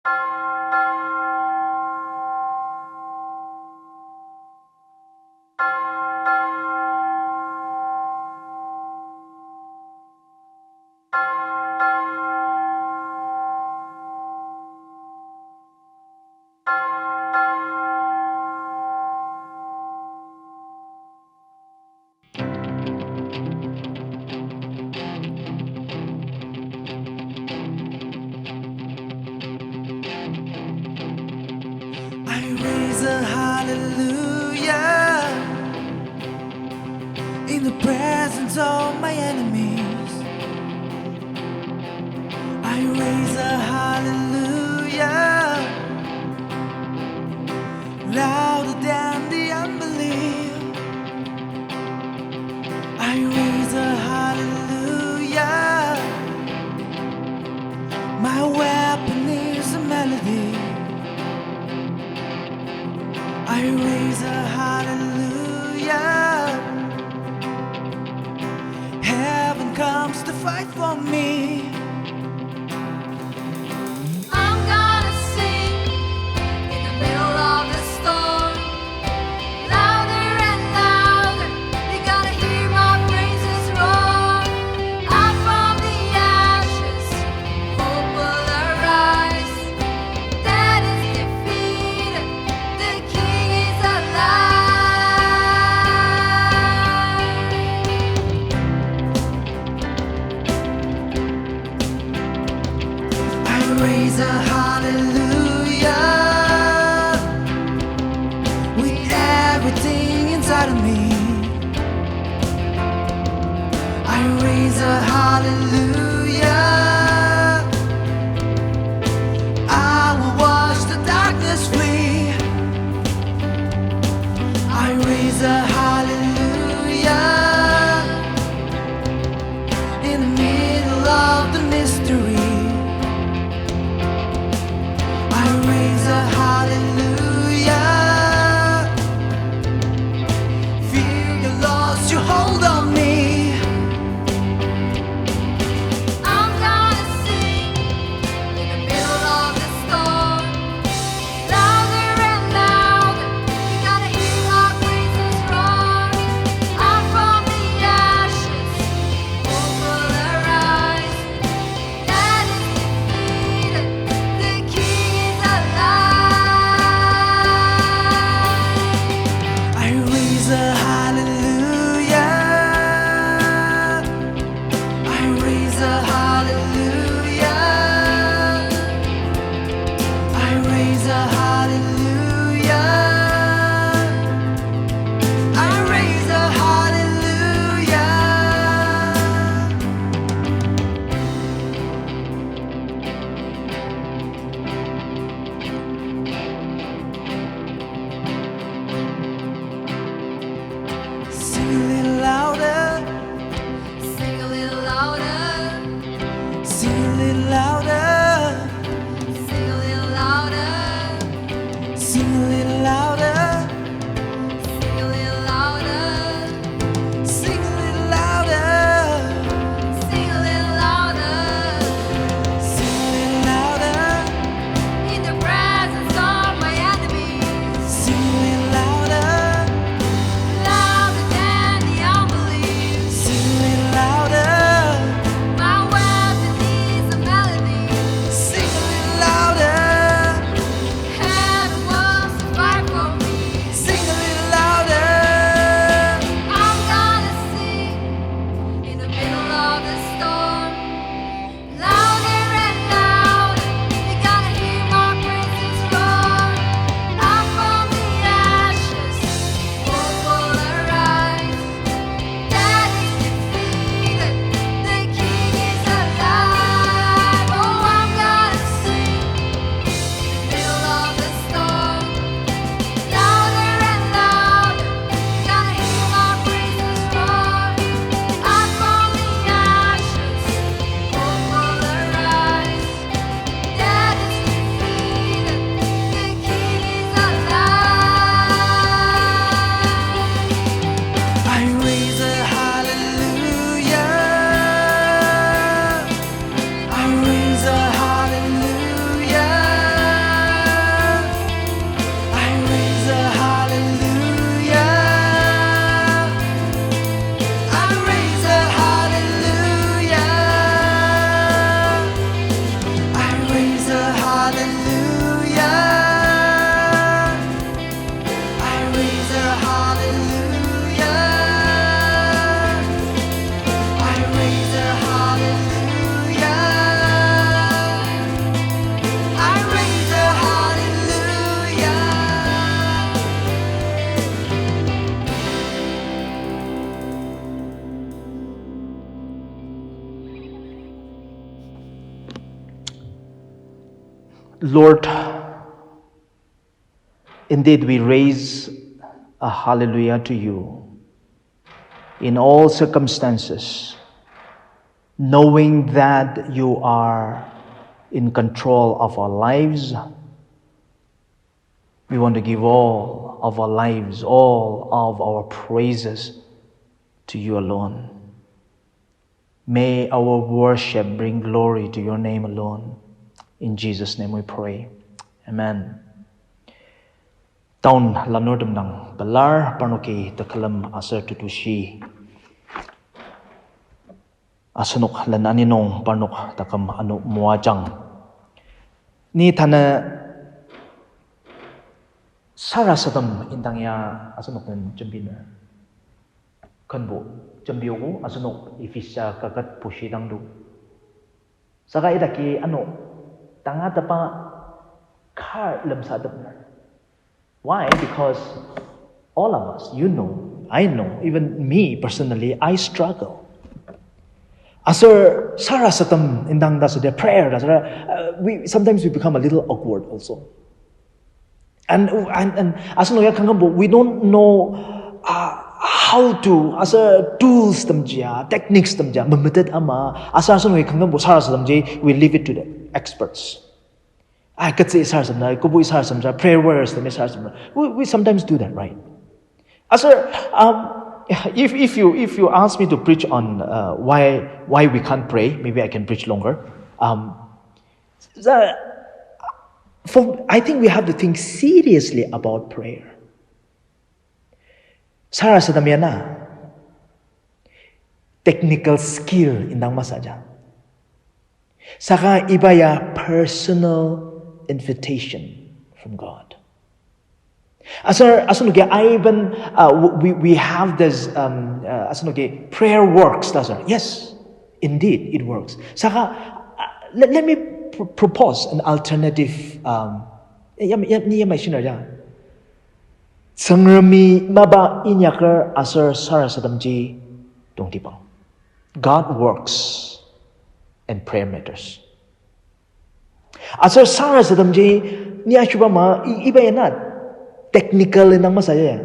I raise a hallelujah in the presence of my enemies. I raise a hallelujah louder than the unbelief. I raise a hallelujah. My weapon is a melody. I raise a hallelujah. Heaven comes to fight for me. I'm gonna sing in the middle of the storm, louder and louder. You gotta hear my praises roar. Up from the ashes, hope will arise. Death is defeated, the King is I raise a hallelujah with everything inside of me. I raise a hallelujah. I will watch the darkness flee. I raise a hallelujah in the middle of the mystery. I raise a hallelujah. Fear you lost your hold on me. I'm gonna sing in the middle of the storm, louder and louder. You gotta hear my praises roar. Up from the ashes, hope will arise. Death is defeated, the King is alive. I raise a hallelujah. I raise a hallelujah. I raise a hallelujah. I raise a hallelujah. Sing a little louder. Sing a little louder, Sing a little louder. sing a little louder. hallelujah. I raise a hallelujah. I raise a hallelujah. I raise a hallelujah. Lord, indeed we raise a hallelujah to you in all circumstances, knowing that you are in control of our lives. We want to give all of our lives, all of our praises to you alone. May our worship bring glory to your name alone. In Jesus' name we pray. Amen. Taun lanordam nang balar parnoki takalam asar tutushi. Asunok lananinong parnok takam anu muajang. Ni tana sarasadam indangya asunok nan jambina. Kanbo jambiogo asunok ifisya kagat pushi dangdu. Saka idaki tanga tapa kar lamsadam. Why? Because all of us, you know, I know, even me personally, I struggle. Asar sarasatam indang dasada prayer we sometimes we become a little awkward also. And asano ya kangambo we don't know how to asar tools tamjia, techniques tamjia, mamatat ama asar asano ya kangambo sarasatam je we leave it to the experts. I could say sarsamna, kubu sarsamna, prayer words sarsamna. We sometimes do that, right? Asar if you ask me to preach on why we can't pray, maybe I can preach longer. I think we have to think seriously about prayer. Sarasadamyana, technical skill indang masaja. Saka ibaya personal invitation from God. We have this prayer works. Yes, indeed it works. Saka, let me propose an alternative. Sangrami maba inyakar asar sarasadamji dongtipang. God works and prayer matters. Asar sarasadamji niya shubama ibayana technical indang masaya.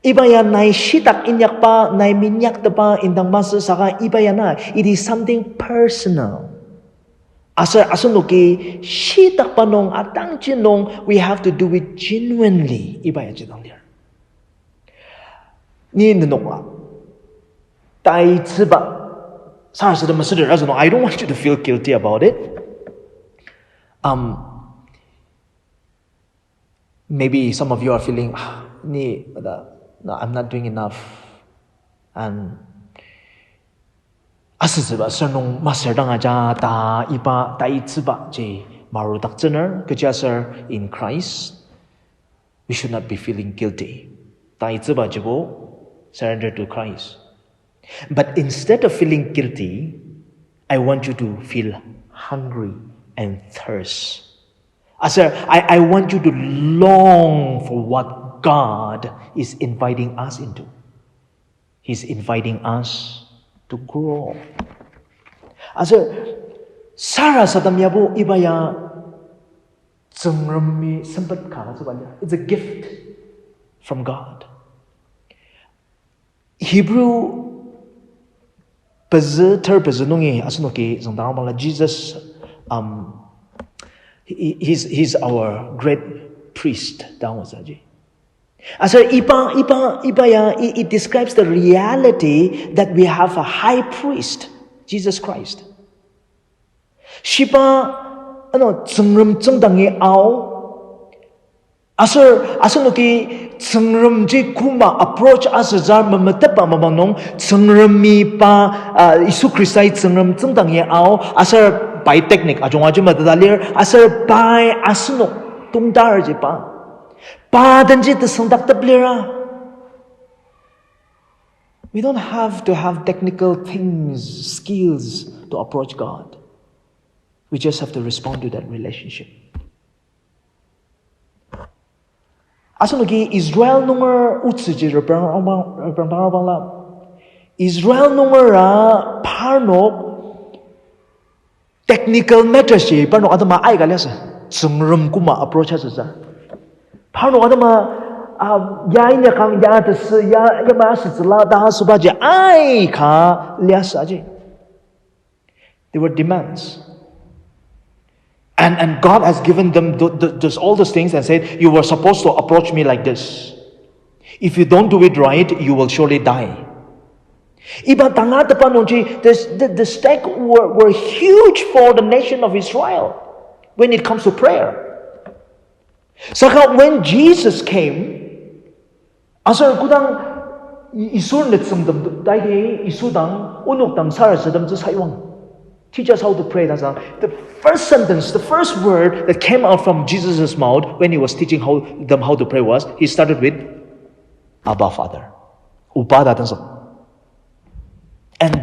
Ibaya nai shitak inyak pa, nai minyak pa indang masa saka ibayana. It is something personal. Asar asunuki shitak pa nong atang chinong, we have to do it genuinely. Ibaya chitang liya. Ni nunokwa. Tai tsiba. Sarasadam masadir asano. I don't want you to feel guilty about it. Maybe some of you are feeling, no, I'm not doing enough. And asisiba sernong maserdang aja ta iba ta itsiba je maru dakzener kejasar in Christ. We should not be feeling guilty. Ta itsiba jebo surrender to Christ. But instead of feeling guilty, I want you to feel hungry and thirst. I want you to long for what God is inviting us into. He's inviting us to grow. Sarah sadamyabo ibaya tsungrami sempat kala subanya. It's a gift from God. Hebrew terpezunungi asunoki zangdarang bangla Jesus he's our great priest down wasaji. It describes the reality that we have a high priest, Jesus Christ. Shipa tsungrum tsungdangi ao asunuki tsungrum ji kuma approach asazar mamatapa mamangong tsungrum mi pa Isu Christai tsungrum tsungdangi ao by technique ajong madalir asar by asno tungdar je pa danji the sandak tablera. We don't have to have technical things, skills to approach God. We just have to respond to that relationship. Asanogi Israel number utsuji Israel number parno technical matters ji parno adama ai galesa sungrum kuma approach sa parno adama ya ina kang ya de si ya ma si zla da su ba ji ai ka lia sa ji. There were demands. And God has given them all those things and said, you were supposed to approach me like this. If you don't do it right, you will surely die. The stakes were huge for the nation of Israel when it comes to prayer. So when Jesus came, asar kudang isur netsum dai isudang unok dang sarasadam saiwang. Teach us how to pray. The first sentence, the first word that came out from Jesus' mouth when he was teaching them how to pray was, he started with, Abba Father. And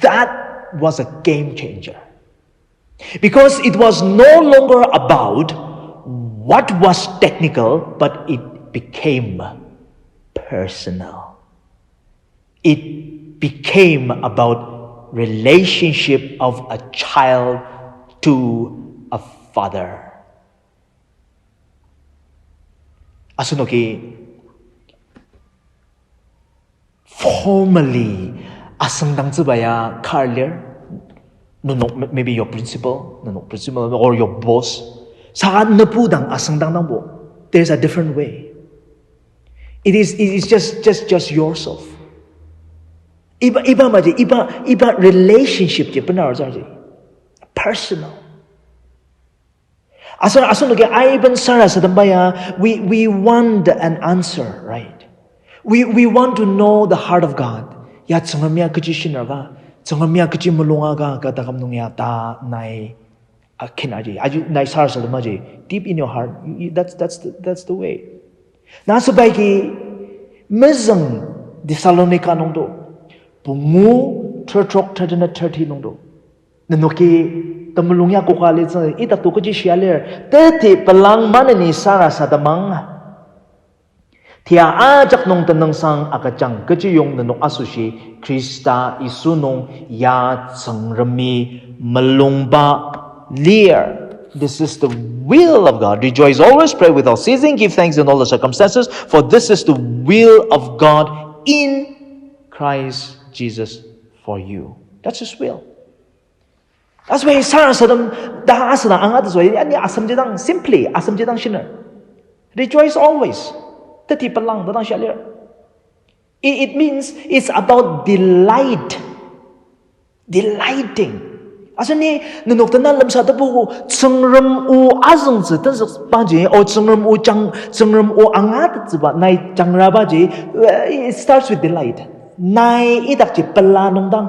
that was a game changer. Because it was no longer about what was technical, but it became personal. It became about relationship of a child to a father. Asunoki formally asangdang zubaya carlier no maybe your principal or your boss sa napudang asangdang nang bo. There's a different way. It is just yourself. Iba relationship je benar je personal. Asal I ben sara sadambaya we want an answer, right? We want to know the heart of God. Ya tsangamya kaji shinaga tsangamya kaji mulunga ga takam nungya ta nai akinaji aju nai sara sadamaji deep in your heart. That's the way. Nasabay ki mizang di Salonika nungdo Pumu tertrok terdana terti nongdo. Nenoki temulungnya kokali sa ita tu kaji sialer. Teti pelang mana ni sara sadamang. Tia ajak nong tenang sang akacang kaji yung nenok asusi Krista isunong ya sangremi melungba liar. This is the will of God. Rejoice always, pray without ceasing, give thanks in all the circumstances, for this is the will of God in Christ Jesus for you. That's His will. That's why Sarah said, simply, rejoice always. It means it's about delighting. Asani nanok tanan lam sa tabu tsengram u azang zi tan ba ji o tsengram u angat zi ba nai changra ba ji. It starts with delight. Nai idak ji pala nongdang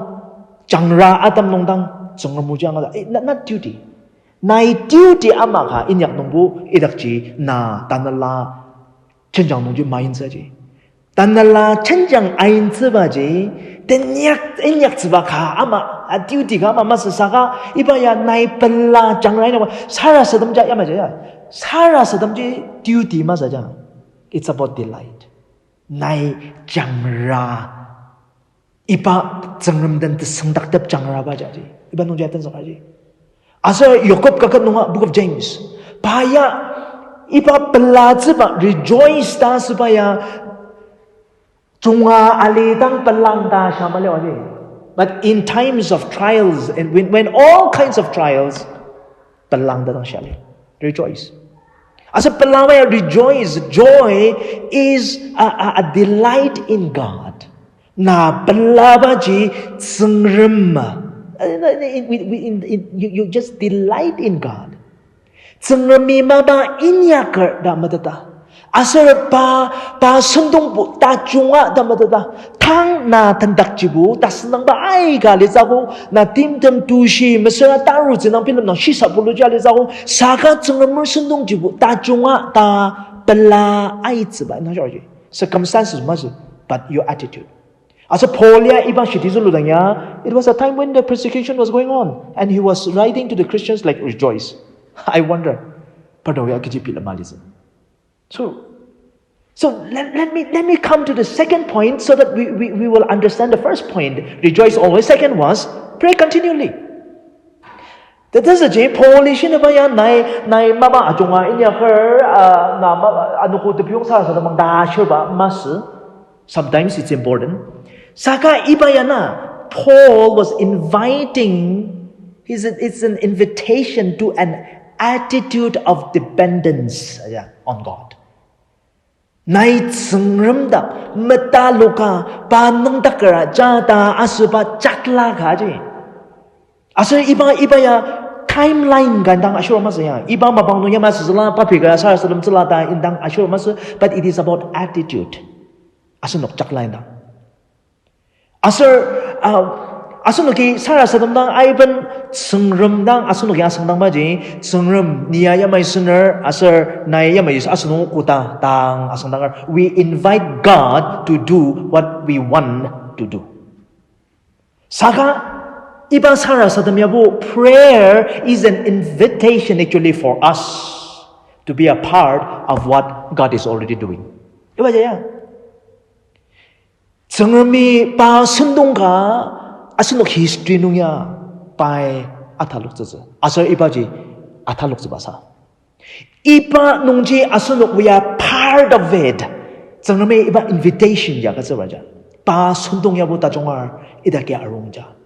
changra atam nongdang tsengram u jang not duty. Nai duty amaka inyak nongbu idak ji na tanala chenjang nongji main sa ji. Tanala chenjang ain zi ba ji. Tenyak zi ba ka ama duty ka ama masasaka ibaya nai pala changra ina sara sadam ja yama ja. Sara sadam ji duty masa ja. It's about delight. Nai changra iba tsengram dan tsangdak dap changra ba ja ji. Iba nong ja tan sa ji. Asa Jacob kakat nunga book of James. Baya iba pala zi ba rejoice ta supaya Chunga alitang palang ta siya. But in times of trials, and when all kinds of trials, palang ta siya. Rejoice. As a palang rejoice, joy is a delight in God. Na palabaji tsengrim. You just delight in God. Tsengrimi maba inyakar da matata. Asar pa sendong bu ta chunga da madada thang na tandak jibu ta senang ba ai ga le zago na tim tem tu shi mesra ta ru zinang pin na shi sa bulu ja le zago saga zengmer sendong jibu ta chunga ta bela ai zi ba na ji circumstances mas but your attitude. As a Paulia ibang shitizuludanya, it was a time when the persecution was going on and he was writing to the Christians like rejoice. I wonder. So let me come to the second point so that we will understand the first point. Rejoice always. Second was pray continually. That is a Polish in a nai mama ajunga in her Anogo the Pyong Sara among the mas. Sometimes it's important. Saka ibayana, Paul was inviting, it's an invitation to an attitude of dependence on God. Nai tsengramda metaluka panang takara jata asuba chakla gaji. Asa ibaya timeline gandang assure masaya. Iba mabang nunya masala papiga sa salam selata indang assure mas, but it is about attitude. Asa nok chakla indang. Asunuki sara sadamdang aiban sengremdang asunuki asangdang baji sengrem niaya mai suner asar naya mai asunu kuta tang asangdang. We invite God to do what we want to do. Saka ibang sara sadamyabu, prayer is an invitation actually for us to be a part of what God is already doing. Iba jaya. Sengremi pa sundongka asunok history nungya pai ataluk zaza. Asar ibaji ataluk zabasa. Iba nungji asunok we are part of it. Sengremi iba invitation ya kazawaja. Pa sundongya buta jongar idaki arungja.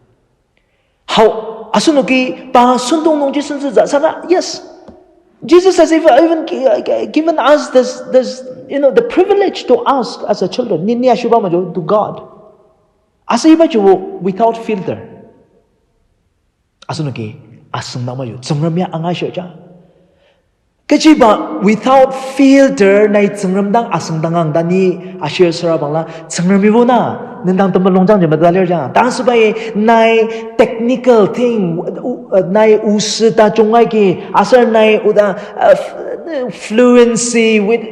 How asunoki pa sundong nungji senzaza sana yes. Jesus has even given us this the privilege to ask as a children to God. Asa iba juwo without filter. Asunuki asungamayo tsungrambya angasyo ja. Kajiba without filter na tsungramdang asungdangang dani asyo sarabangla tsungramibo na nendang tumalongjang je madalir ja. Tansubay nai technical thing nai usita chungay ki asar nai uda fluency with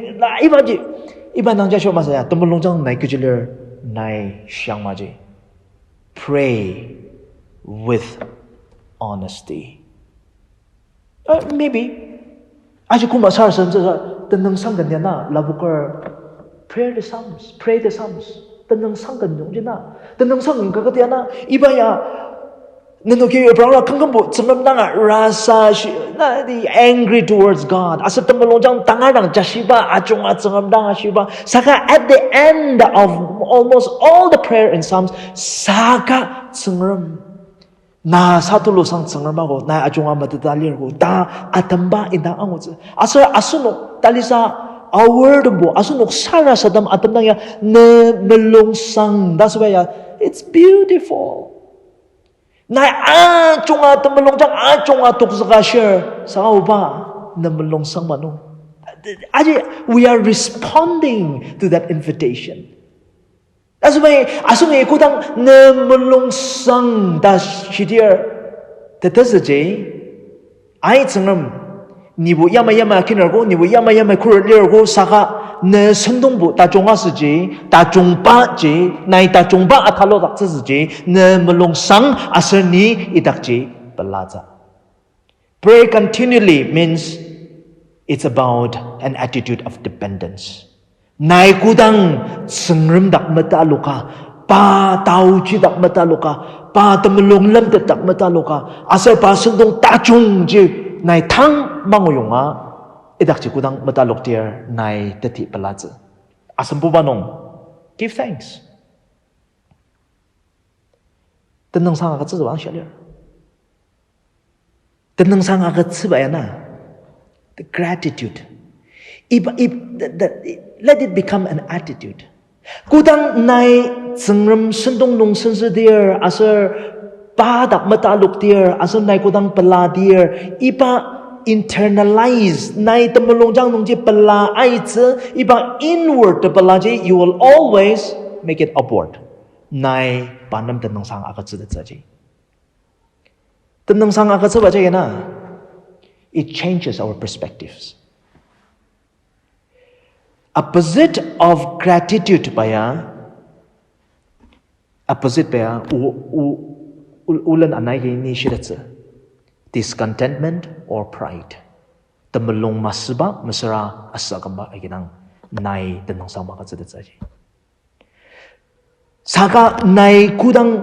iba nang ja syo masaya tumalongjang nai kujilir nai siyangmaji. Pray with honesty. Maybe aja kuma sar tenang sanggan dia na labukar pray the psalms tenang sanggan yung dia na tenang sanggan kagat dia na iba ya nenoki brala kangkambo tsemnanga rasa na the angry towards God asa temelonjang tangarang jashiba achung atsengamdang ashiba saka at the end of almost all the prayer in psalms saka tsengram na satulo sang tsengramago na ajunga matatalirgo ta atamba inda angoz asa asunok talisa awardbo asunok sara sadam atamnang ya ne melongsang that's why it's beautiful. Na achunga temelongjang achunga tukzaka share sa uba na melongsang manu. We are responding to that invitation. That's why asung ikutang na melongsang da shidir tetasaje ai tsengam nibu yama kinargo nibu yama kurlirgo saka na sendongbu ta jonga siji ta jongba ji nai ta jongba atalo dak ji na melongsang asani idakji belaza. Pray continually means it's about an attitude of dependence. Nai kudang sengrem dak mataluka pa tauji dak mataluka pa temelong lam dak mataluka asal pa sendong tajung ji nai tang mangoyonga idakji kudang mataluk tier nai teti pelaza asam pubanong give thanks tenang sang agat zibang shalir tenang sang agat zibayana the gratitude let it become an attitude. Kudang nai tsengrem sendong nung sense dear asar padak mataluk dear asar nai kudang pala dear ipa internalize nai tamalong jang nong je pala ai che iba inward de pala je you will always make it upward nai panam tan nong sang aka che de je tan nong sang aka che ba je na it changes our perspectives. Opposite of gratitude baya opposite baya ulan anai ge ni shiratse discontentment or pride tamalong masba masara asagamba aginang nai tanong sama ka tsaji saka nai kudang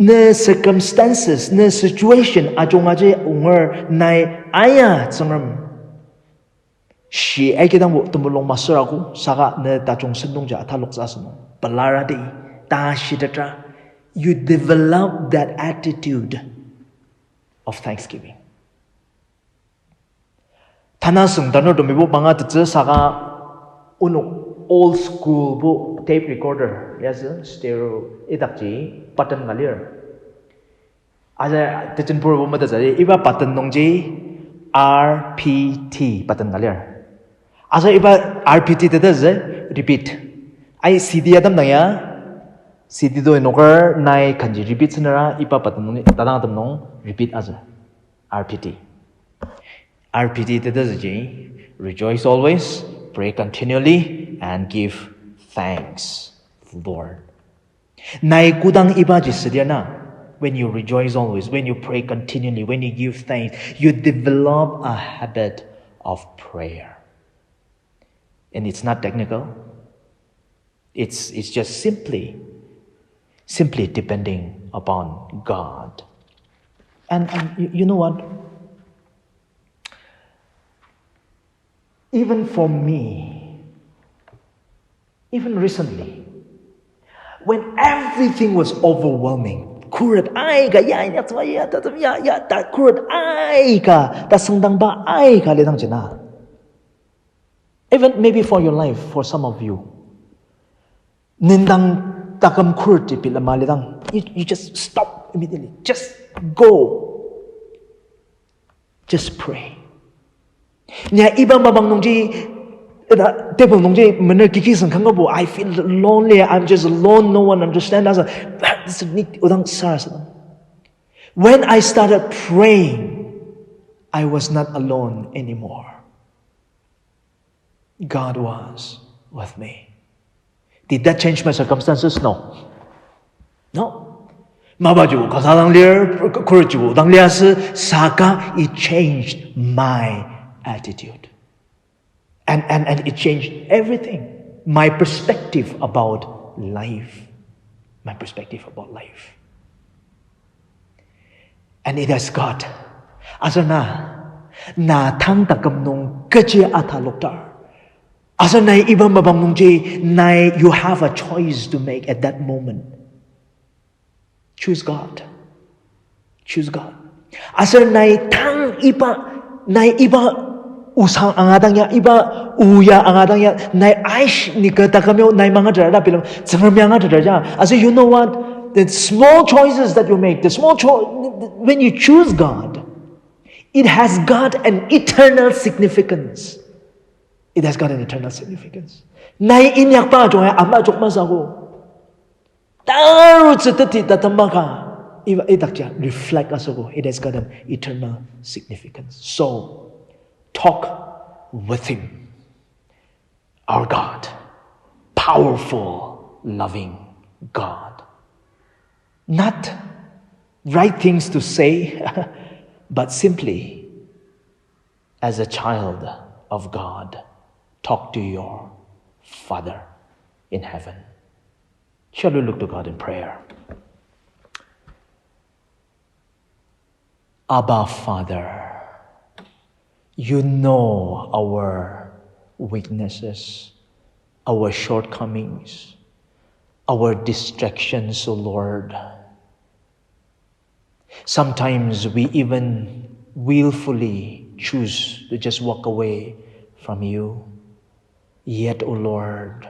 ne circumstances ne situation ajongaje unger nai aya tsangam shi agidang tamalong masara ku saka ne tajong sendong ja athalok sa sunu balara de ta shidatra you develop that attitude of thanksgiving. Tanasung dano domibo banga tse saka uno old school bo tape recorder yes stereo idakji button ngalir aja techen puro bo mata jari iba button nongji RPT button ngalir aja iba RPT tete je repeat ai CD adam naya CD do enoker nai kanji repeat senara ipa patnong tadang tamnong repeat as RPT. RPT tadaji rejoice always, pray continually, and give thanks, Lord. Nai kudang iba jisidiana when you rejoice always, when you pray continually, when you give thanks, you develop a habit of prayer. And it's not technical. It's just simply depending upon God. And you know what? Even for me, even recently, when everything was overwhelming, kurat ai ka ya ta kurat ai ka ta sangdang ba ai ka le dang jina. Even maybe for your life, for some of you, nindang takam kurti pila malidang. You just stop immediately. Just go. Just pray. Nya ibang babang nongji table nongji mener kiki sang kanga bo I feel lonely. I'm just alone. No one understands us. When I started praying, I was not alone anymore. God was with me. Did that change my circumstances? No. No. Mabaju kasalang lier kurju dang lias saka it changed my attitude. And it changed everything. My perspective about life. My perspective about life. And it has got asana na thang takam nong kaje athaloktar. Asa nai ibang babang nungji nai you have a choice to make at that moment. Choose God. Choose God. Asa nai tang iba usang angadang ya iba uya angadang ya nai aish ni kata kami nai mga darada bilang cengar mga darada. Asa you know what? The small choices that you make, when you choose God, it has got an eternal significance. It has got an eternal significance. Nai inyak pa jong ama jok masago. Taru tsetati tatamaka. Iba itakja reflect asago. It has got an eternal significance. So talk with Him. Our God, powerful, loving God. Not right things to say, but simply as a child of God. Talk to your Father in heaven. Shall we look to God in prayer? Abba, Father, you know our weaknesses, our shortcomings, our distractions, O Lord. Sometimes we even willfully choose to just walk away from you. Yet, O Lord,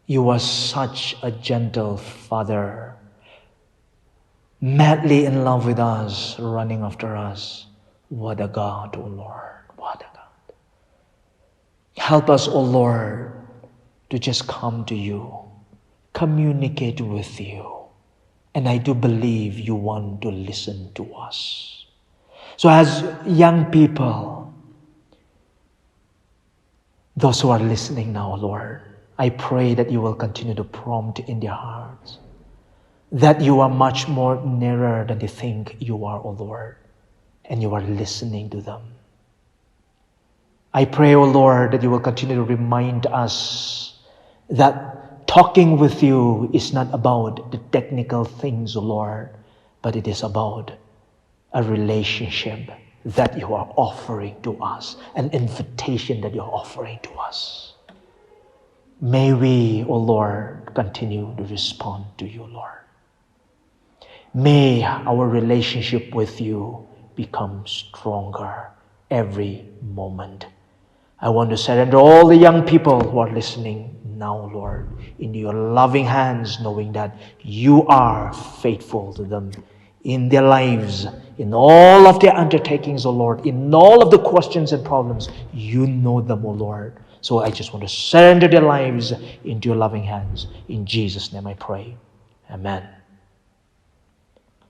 you are such a gentle Father, madly in love with us, running after us, What a God, O Lord. What a God. Help us, O Lord, to just come to you, communicate with you. And I do believe you want to listen to us. So as young people, those who are listening now, Lord, I pray that you will continue to prompt in their hearts that you are much more nearer than they think you are, O Lord, and you are listening to them. I pray, O Lord, that you will continue to remind us that talking with you is not about the technical things, O Lord, but it is about a relationship that you are offering to us, an invitation that you are offering to us. May we, O Lord, continue to respond to you, Lord. May our relationship with you become stronger every moment. I want to surrender all the young people who are listening now, Lord, into your loving hands, knowing that you are faithful to them in their lives, in all of their undertakings, O Lord, in all of the questions and problems. You know them, O Lord. So I just want to surrender their lives into your loving hands. In Jesus' name I pray. Amen.